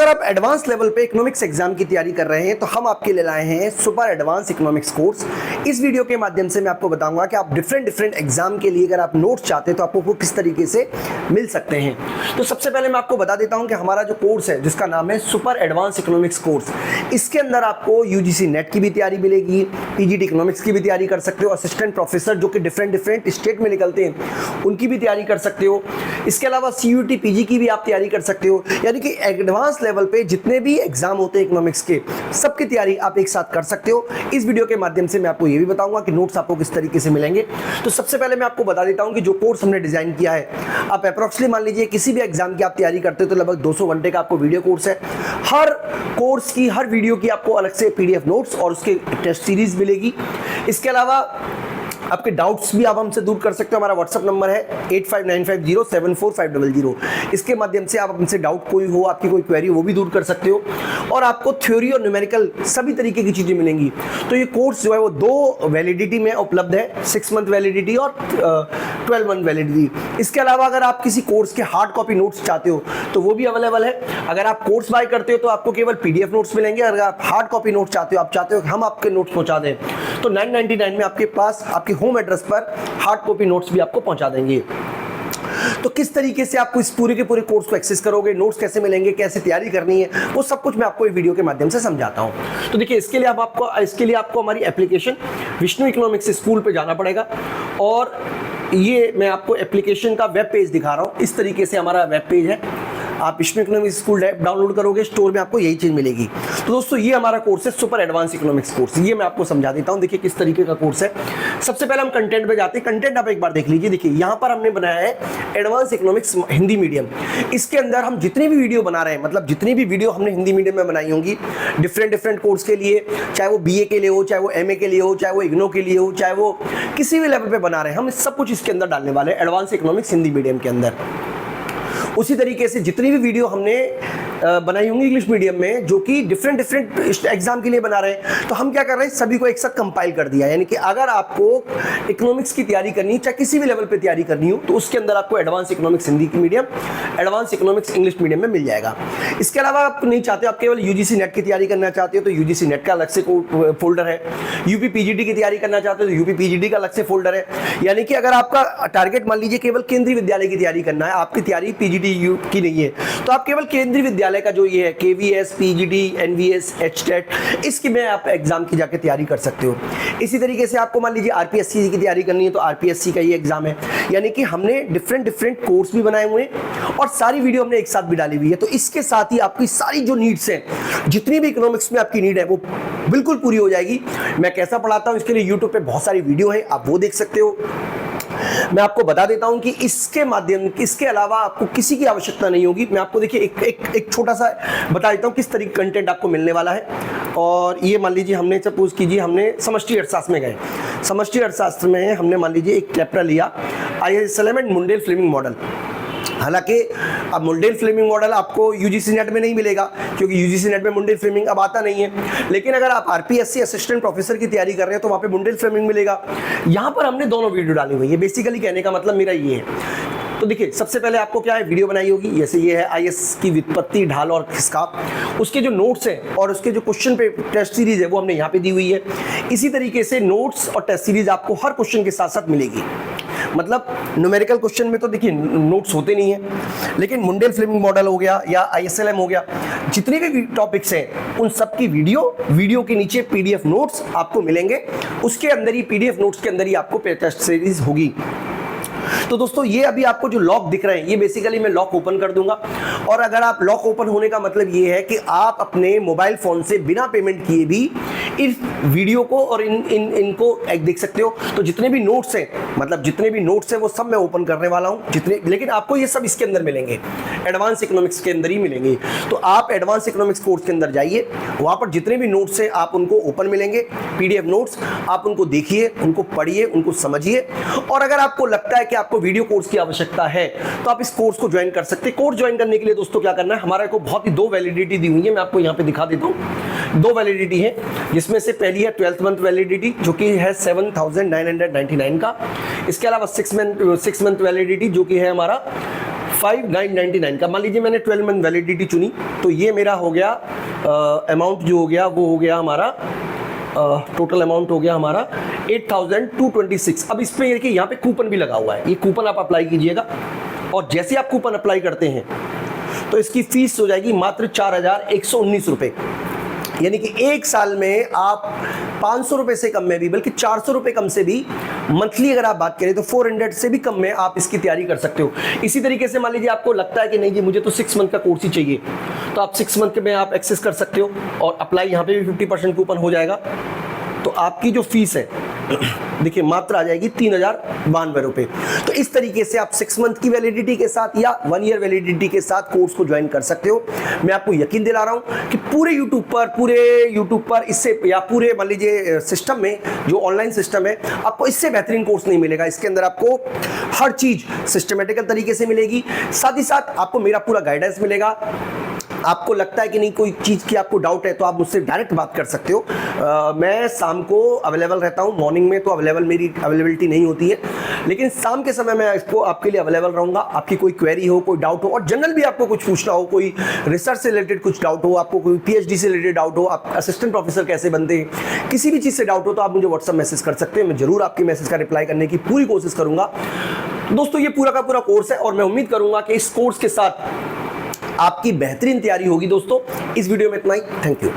अगर आप advance level पे इकोनॉमिक्स एग्जाम की तैयारी कर रहे हैं तो हम आपके लिए लाए हैं सुपर एडवांस इकोनॉमिक्स कोर्स। इस वीडियो के माध्यम से मैं आपको बताऊंगा कि आप डिफरेंट एग्जाम के लिए अगर आप नोट्स चाहते हैं तो आपको वो किस तरीके से मिल सकते हैं। तो सबसे पहले मैं आपको बता देता हूं कि हमारा जो कोर्स है जिसका नाम है सुपर एडवांस इकोनॉमिक्स कोर्स, इसके अंदर आपको यूजीसी नेट की भी तैयारी मिलेगी, पीजीटी इकोनॉमिक्स की भी तैयारी कर सकते हो, असिस्टेंट प्रोफेसर जो कि डिफरेंट स्टेट में निकलते हैं उनकी भी तैयारी कर सकते हो। इसके अलावा सीयूटी पीजी की भी आप तैयारी कर सकते हो। यानी कि एडवांस लेवल पे जितने भी एग्जाम होते हैं इकोनॉमिक्स के, सबकी तैयारी आप एक साथ कर सकते हो। इस वीडियो के माध्यम से मैं आपको ये भी बताऊंगा कि नोट्स आपको किस तरीके से मिलेंगे। तो सबसे पहले मैं आपको बता देता हूं कि जो कोर्स हमने डिजाइन किया है, आप अप्रोक्सीमेटली मान लीजिए किसी भी एग्जाम की आप तैयारी करते हो तो लगभग 200 घंटे का आपको वीडियो कोर्स है। हर कोर्स की हर वीडियो की आपको अलग से पीडीएफ नोट्स और उसके टेस्ट सीरीज मिलेगी। इसके अलावा आपके डाउट्स भी आप हमसे दूर कर सकते हो। हमारा व्हाट्सएप नंबर है 8595074500। इसके माध्यम से आप हमसे डाउट कोई हो, आपकी कोई क्वेरी वो भी दूर कर सकते हो। और आपको थ्योरी और न्यूमेरिकल सभी तरीके की चीज़ें मिलेंगी। तो ये कोर्स जो है वो 2 वैलिडिटी में उपलब्ध है, 6 मंथ वैलिडिटी और 12 मंथ वैलिडिटी। इसके अलावा अगर आप किसी कोर्स के हार्ड कॉपी नोट्स चाहते हो तो वो भी अवेलेबल है। अगर आप कोर्स बाय करते हो तो आपको केवल पीडीएफ नोट्स मिलेंगे। अगर आप हार्ड कॉपी नोट्स चाहते हो, आप चाहते हो कि हम आपके नोट्स पहुंचा दें, तो 999 में आपके पास आपके होम एड्रेस पर हार्ड कॉपी नोट्स भी आपको पहुंचा देंगे। तो किस तरीके से आपको इस पूरे के पूरे कोर्स को एक्सेस करोगे, नोट्स कैसे मिलेंगे, कैसे तैयारी करनी है, वो सब कुछ मैं आपको इस वीडियो के माध्यम से समझाता हूं। तो देखिए, इसके लिए आपको हमारी एप्लीकेशन विष्णु इकोनॉमिक्स स्कूल पे जाना पड़ेगा। और ये मैं आपको एप्लीकेशन का वेब पेज दिखा रहा हूं। इस तरीके से हमारा वेब पेज है। आप Vishnu economics school app download करोगे, स्टोर में आपको यही चीज मिलेगी। तो दोस्तों, ये हमारा कोर्स है सुपर एडवांस इकोनॉमिक्स कोर्स। ये मैं आपको समझा देता हूं। देखिए किस तरीके का कोर्स है। सबसे पहले हम कंटेंट पे जाते हैं। कंटेंट आप एक बार देख लीजिए। देखिए यहाँ पर हमने बनाया है एडवांस इकोनॉमिक्स हिंदी मीडियम। इसके अंदर हम जितनी भी वीडियो बना रहे हैं, मतलब जितनी भी वीडियो हमने हिंदी मीडियम में बनाई होंगी डिफरेंट कोर्स के लिए, चाहे वो बीए के लिए हो, चाहे वो एमए के लिए हो, चाहे वो इग्नो के लिए हो, चाहे वो किसी भी लेवल पे बना रहे हैं, हम सब कुछ इसके अंदर डालने वाले हैं एडवांस इकोनॉमिक्स हिंदी मीडियम के अंदर। उसी तरीके से जितनी भी वीडियो हमने बनाई होंगी इंग्लिश मीडियम में, जो कि डिफरेंट एग्जाम के लिए बना रहे हैं, तो हम क्या कर रहे हैं, सभी को एक साथ कंपाइल कर दिया। यानी कि अगर आपको इकोनॉमिक्स की तैयारी करनी है, चाहे किसी भी लेवल पे तैयारी करनी हो, तो उसके अंदर आपको एडवांस इकोनॉमिक्स हिंदी की medium, advance economics English medium में मिल जाएगा। इसके अलावा आप नहीं चाहते, आप केवल यूजीसी नेट की तैयारी करना चाहते हो तो यूजीसी नेट का अलग से फोल्डर है। यूपी पीजीटी की तैयारी करना चाहते हो तो यूपी पीजीटी का अलग से फोल्डर है। यानी कि अगर आपका टारगेट मान लीजिए केवल केंद्रीय विद्यालय की तैयारी करना है, आपकी तैयारी पीजीटी की नहीं है, तो आप केवल केंद्रीय विद्यालय का जो ये है केवीएस, पीजीटी, एनवीएस, एचटेट, इसकी में आप एग्जाम की जाके तैयारी कर सकते हो। इसी तरीके से आपको मान लीजिए आरपीएससी की तैयारी करनी है तो आरपीएससी का ये एग्जाम है। यानी कि हमने डिफरेंट कोर्स भी बनाए हुए हैं और सारी वीडियो हमने एक साथ भी डाली हुई है। तो इसके साथ ही आपकी सारी जो नीड्स हैं, जितनी भी इकोनॉमिक्स में आपकी नीड है, वो बिल्कुल पूरी हो जाएगी। मैं कैसा पढ़ाता हूँ इसके लिए यूट्यूब पे बहुत सारी वीडियो है, आप वो देख सकते हो। मैं आपको बता देता हूं कि इसके अलावा आपको किसी की आवश्यकता नहीं होगी। मैं आपको देखिए एक छोटा सा बता देता हूं किस तरीके का कंटेंट आपको मिलने वाला है। और ये मान लीजिए हमने सपोज कीजिए हमने समष्टि अर्थशास्त्र में गए। समष्टि अर्थशास्त्र में हमने मान लीजिए एक चैप्टर लिया IS-LM and Mundell Fleming model. हालांकि अब मुंडेल फ्लेमिंग मॉडल आपको यूजीसी नेट में नहीं मिलेगा, क्योंकि यूजीसी नेट में मुंडेल फ्लेमिंग अब आता नहीं है। लेकिन अगर आप आरपीएससी असिस्टेंट प्रोफेसर की तैयारी कर रहे हैं तो वहां पे मुंडेल फ्लेमिंग मिलेगा। यहां पर हमने दोनों वीडियो डाली हुई है। बेसिकली कहने का मतलब मेरा ये है। तो देखिए, सबसे पहले आपको क्या है, वीडियो बनाई होगी। जैसे ये है आईएस की व्युत्पत्ति, ढाल और खिसकाव। उसके जो नोट्स हैं और उसके जो क्वेश्चन पे टेस्ट सीरीज है वो हमने यहाँ पे दी हुई है। इसी तरीके से नोट्स और टेस्ट सीरीज आपको हर क्वेश्चन के साथ साथ मिलेगी। मतलब न्यूमेरिकल क्वेश्चन में तो देखिए नोट्स होते नहीं है, लेकिन मुंडेल फ्लेमिंग मॉडल हो गया या आईएसएलएम हो गया, जितने भी टॉपिक्स हैं उन सब की वीडियो के नीचे पीडीएफ नोट्स आपको मिलेंगे। उसके अंदर ही पीडीएफ नोट्स के अंदर ही आपको टेस्ट सीरीज होगी। तो दोस्तों, ये अभी आपको जो लॉक दिख रहे हैं, ये बेसिकली मैं लॉक ओपन कर दूंगा। और अगर आप लॉक ओपन होने का मतलब ये है कि आप अपने मोबाइल फोन से बिना पेमेंट किए भी इस वीडियो को और इनको देख सकते हो। तो जितने भी नोट्स हैं, मतलब जितने भी नोट्स हैं वो सब मैं ओपन करने वाला हूं जितने, लेकिन आपको ये सब इसके अंदर मिलेंगे, एडवांस इकोनॉमिक्स के अंदर ही मिलेंगे। तो आप एडवांस इकोनॉमिक्स कोर्स के अंदर जाइए, वहां पर जितने भी नोट्स हैं आप उनको ओपन मिलेंगे, पीडीएफ नोट्स, आप उनको देखिए, उनको पढ़िए, उनको समझिए। और अगर आपको लगता है कि आपको वीडियो कोर्स की आवश्यकता है तो आप इस कोर्स को ज्वाइन कर सकते हैं। कोर्स ज्वाइन करने के लिए दोस्तों क्या करना है, हमारे को बहुत ही 2 वैलिडिटी दी हुई है। मैं आपको यहाँ पे दिखा देता हूँ। 2 वैलिडिटी है, जिसमें से पहली है 12th मंथ वैलिडिटी जो कि है 7999 का। इसके अलावा 6 मंथ वैलिडिटी जो कि है हमारा 5999 का। मान लीजिए मैंने 12 मंथ वैलिडिटी चुनी, तो ये मेरा हो गया अमाउंट जो हो गया वो हो गया हमारा टोटल अमाउंट हो गया हमारा 8226। अब इस पे देखिए यहाँ पे कूपन भी लगा हुआ है, ये कूपन आप अप्लाई कीजिएगा और जैसे आप कूपन अप्लाई करते हैं तो इसकी फीस हो जाएगी मात्र 4119 रुपए। यानी कि एक साल में आप 500 रुपए से कम में भी, बल्कि 400 रुपए कम से भी मंथली अगर आप बात करें तो 400 से भी कम में आप इसकी तैयारी कर सकते हो। इसी तरीके से मान लीजिए आपको लगता है कि नहीं जी मुझे तो 6 मंथ का कोर्स ही चाहिए, तो आप 6 मंथ में आप एक्सेस कर सकते हो और अप्लाई यहाँ पे भी 50% कूपन हो जाएगा। तो आपकी जो फीस है देखिए मात्र आ जाएगी 3092 रुपए। तो इस तरीके से आप 6 मंथ की वैलिडिटी के साथ या 1 ईयर वैलिडिटी के साथ कोर्स को ज्वाइन कर सकते हो। मैं आपको यकीन दिला रहा हूं कि पूरे यूट्यूब पर इससे या पूरे मान लीजिए सिस्टम में जो ऑनलाइन सिस्टम है आपको इससे बेहतरीन कोर्स नहीं मिलेगा। इसके अंदर आपको हर चीज सिस्टमेटिकल तरीके से मिलेगी, साथ ही साथ आपको मेरा पूरा गाइडेंस मिलेगा। आपको लगता है कि नहीं कोई चीज़ की आपको डाउट है तो आप मुझसे डायरेक्ट बात कर सकते हो। मैं शाम को अवेलेबल रहता हूँ, मॉर्निंग में तो मेरी अवेलेबिलिटी नहीं होती है, लेकिन शाम के समय मैं इसको आपके लिए अवेलेबल रहूँगा। आपकी कोई क्वेरी हो, कोई डाउट हो और जनरल भी आपको कुछ पूछना हो, कोई रिसर्च से रिलेटेड कुछ डाउट हो, आपको कोई PhD से रिलेटेड डाउट हो, आप असिस्टेंट प्रोफेसर कैसे बनते हैं, किसी भी चीज़ से डाउट हो तो आप मुझे व्हाट्सअप मैसेज कर सकते हैं। मैं जरूर आपकी मैसेज का रिप्लाई करने की पूरी कोशिश करूँगा। दोस्तों ये पूरा का पूरा कोर्स है और मैं उम्मीद करूँगा कि इस कोर्स के साथ आपकी बेहतरीन तैयारी होगी। दोस्तों इस वीडियो में इतना ही, थैंक यू।